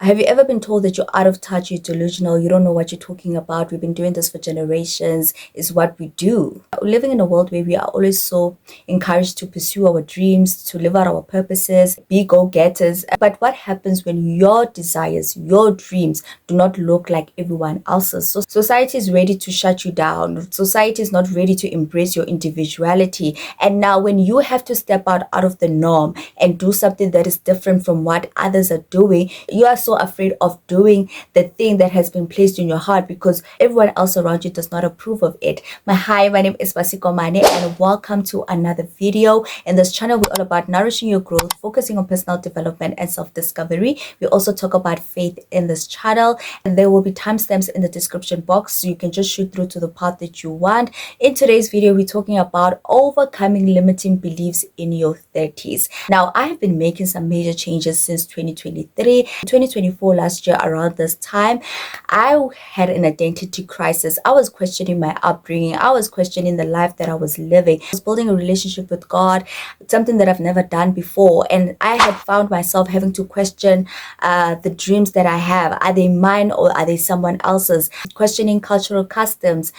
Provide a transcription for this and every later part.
Have you ever been told that you're out of touch, you're delusional, you don't know what you're talking about? We've been doing this for generations, is what we do. We're living in a world where we are always so encouraged to pursue our dreams, to live out our purposes, be go-getters. But what happens when your desires, your dreams do not look like everyone else's? So society is ready to shut you down. Society is not ready to embrace your individuality. And now when you have to step out of the norm and do something that is different from what others are doing, you are so afraid of doing the thing that has been placed in your heart because everyone else around you does not approve of it. Hi, my name is Masiko Mane and welcome to another video. In this channel, we're all about nourishing your growth, focusing on personal development and self-discovery. We also talk about faith in this channel, and there will be timestamps in the description box so you can just shoot through to the part that you want. In today's video, we're talking about overcoming limiting beliefs in your 30s. Now, I have been making some major changes since 2023. 2024, last year around this time, I had an identity crisis. I was questioning my upbringing. I was questioning the life that I was living. I was building a relationship with God, something that I've never done before. And I had found myself having to question the dreams that I have. Are they mine or are they someone else's? Questioning cultural customs.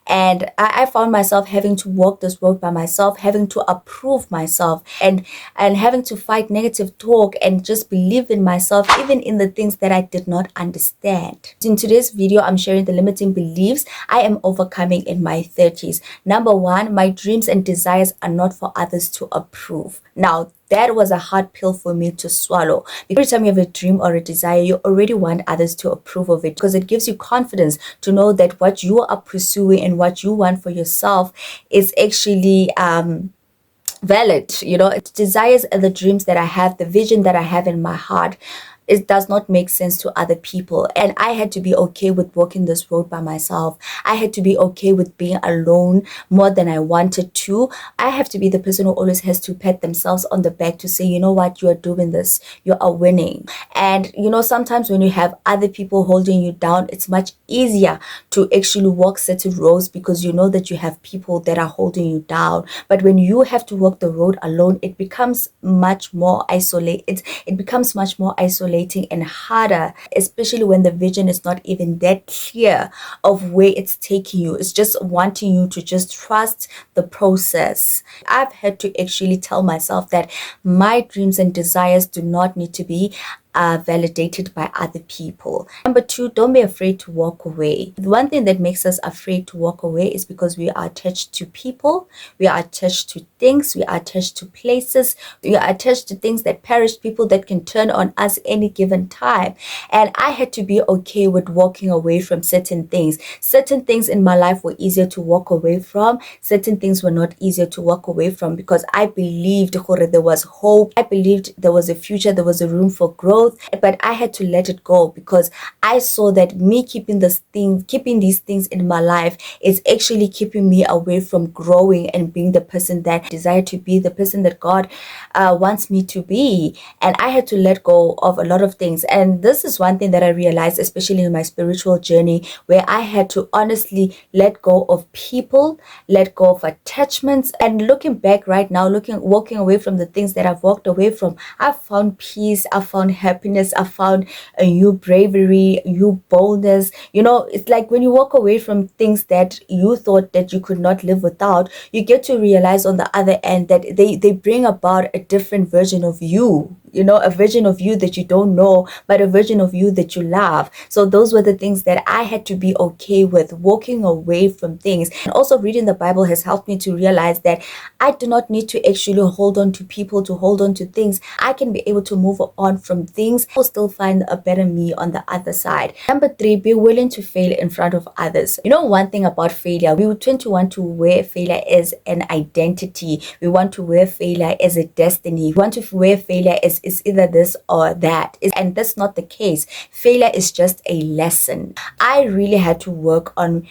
And I found myself having to walk this road by myself, having to approve myself and having to fight negative talk and just believe in myself, even in the things that I did not understand. In today's video, I'm sharing the limiting beliefs I am overcoming in my 30s. Number one, my dreams and desires are not for others to approve. Now, that was a hard pill for me to swallow. Every time you have a dream or a desire, you already want others to approve of it because it gives you confidence to know that what you are pursuing and what you want for yourself is actually valid. You know, it's desires and the dreams that I have, the vision that I have in my heart. It does not make sense to other people. And I had to be okay with walking this road by myself. I had to be okay with being alone more than I wanted to. I have to be the person who always has to pat themselves on the back to say, you know what, you are doing this, you are winning. And you know, sometimes when you have other people holding you down, it's much easier to actually walk certain roads because you know that you have people that are holding you down. But when you have to walk the road alone, it becomes much more isolated. It becomes much more isolating and harder, especially when the vision is not even that clear of where it's taking you. It's just wanting you to just trust the process. I've had to actually tell myself that my dreams and desires do not need to be validated by other people. Number two, don't be afraid to walk away. The one thing that makes us afraid to walk away is because we are attached to people, we are attached to things, we are attached to places, we are attached to things that perish, people that can turn on us any given time. And I had to be okay with walking away from certain things. Certain things in my life were easier to walk away from. Certain things were not easier to walk away from because I believed there was hope. I believed there was a future, there was a room for growth. But I had to let it go because I saw that me keeping these things in my life is actually keeping me away from growing and being the person that I desire to be, the person that God wants me to be. And I had to let go of a lot of things. And this is one thing that I realized, especially in my spiritual journey, where I had to honestly let go of people, let go of attachments. And looking back right now, walking away from the things that I've walked away from, I've found peace, I've found happiness, I found a new bravery, new boldness. You know, it's like when you walk away from things that you thought that you could not live without, you get to realize on the other end that they bring about a different version of you. You know, a version of you that you don't know, but a version of you that you love. So those were the things that I had to be okay with, walking away from things. And also reading the Bible has helped me to realize that I do not need to actually hold on to people, to hold on to things. I can be able to move on from things. I'll still find a better me on the other side. Number three, be willing to fail in front of others. You know, one thing about failure, we tend to want to wear failure as an identity. We want to wear failure as a destiny. We want to wear failure as is either this or that. And that's not the case. Failure is just a lesson. I really had to work on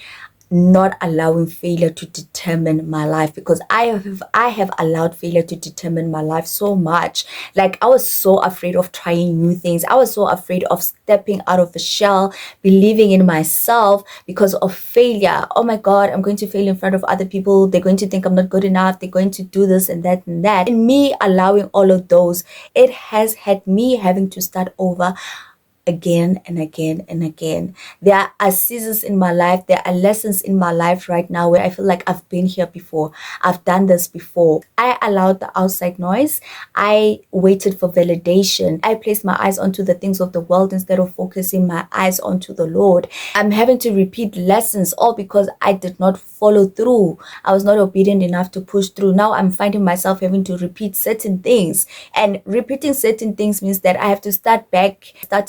not allowing failure to determine my life because I have allowed failure to determine my life so much. Like I was so afraid of trying new things. I was so afraid of stepping out of the shell, believing in myself because of failure. Oh my God, I'm going to fail in front of other people. They're going to think I'm not good enough. They're going to do this and that and that. And me allowing all of those, it has had me having to start over again and again and again. There are seasons in my life, there are lessons in my life right now where I feel like I've been here before, I've done this before. I allowed the outside noise, I waited for validation, I placed my eyes onto the things of the world instead of focusing my eyes onto the Lord. I'm having to repeat lessons all because I did not follow through. I was not obedient enough to push through. Now I'm finding myself having to repeat certain things, and repeating certain things means that I have to start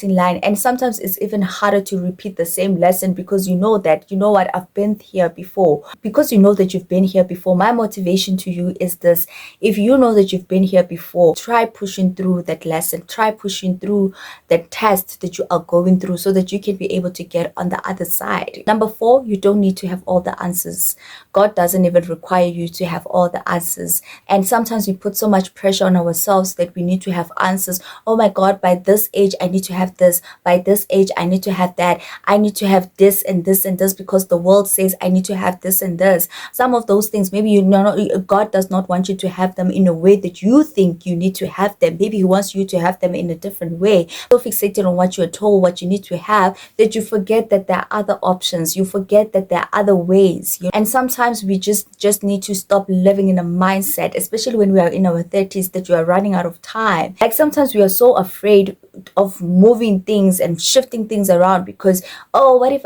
in line. And sometimes it's even harder to repeat the same lesson because you know that, you know what, I've been here before. Because you know that you've been here before, my motivation to you is this: if you know that you've been here before, try pushing through that lesson, try pushing through the test that you are going through so that you can be able to get on the other side. Number 4, you don't need to have all the answers. God doesn't even require you to have all the answers. And sometimes we put so much pressure on ourselves that we need to have answers. Oh my God, by this age I need to have this, by this age I need to have that, I need to have this and this and this because the world says I need to have this and this. Some of those things, maybe you know, God does not want you to have them in a way that you think you need to have them. Maybe He wants you to have them in a different way. So fixated on what you're told, what you need to have, that you forget that there are other options. You forget that there are other ways. And sometimes we just need to stop living in a mindset, especially when we are in our 30s, that you are running out of time. Like sometimes we are so afraid of moving things and shifting things around because, oh, what if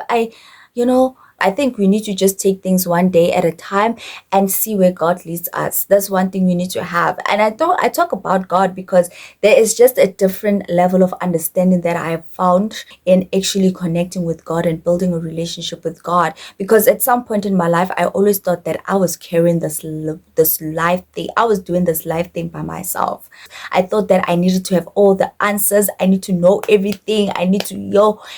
I think we need to just take things one day at a time and see where God leads us. That's one thing we need to have. And I talk about God because there is just a different level of understanding that I have found in actually connecting with God and building a relationship with God. Because at some point in my life, I always thought that I was carrying this life thing. I was doing this life thing by myself. I thought that I needed to have all the answers. I need to know everything. I need to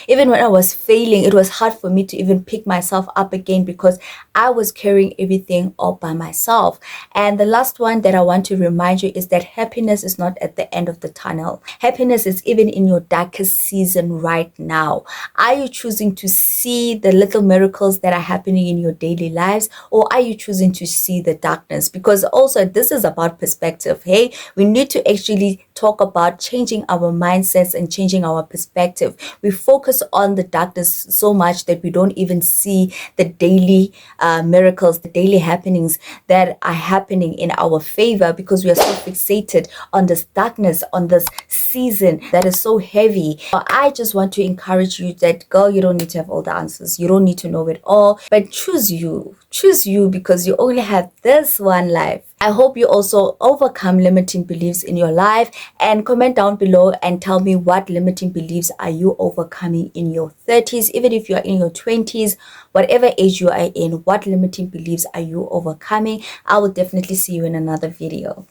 even when I was failing, it was hard for me to even pick myself up again because I was carrying everything all by myself. And the last one that I want to remind you is that happiness is not at the end of the tunnel. Happiness is even in your darkest season right now. Are you choosing to see the little miracles that are happening in your daily lives, or are you choosing to see the darkness? Because also this is about perspective. Hey, we need to actually talk about changing our mindsets and changing our perspective. We focus on the darkness so much that we don't even see the daily miracles, the daily happenings that are happening in our favor because we are so fixated on this darkness, on this season that is so heavy. I just want to encourage you that, girl, you don't need to have all the answers. You don't need to know it all, but choose you. Choose you because you only have this one life. I hope you also overcome limiting beliefs in your life, and comment down below and tell me what limiting beliefs are you overcoming in your 30s, even if you are in your 20s, whatever age you are in, what limiting beliefs are you overcoming? I will definitely see you in another video.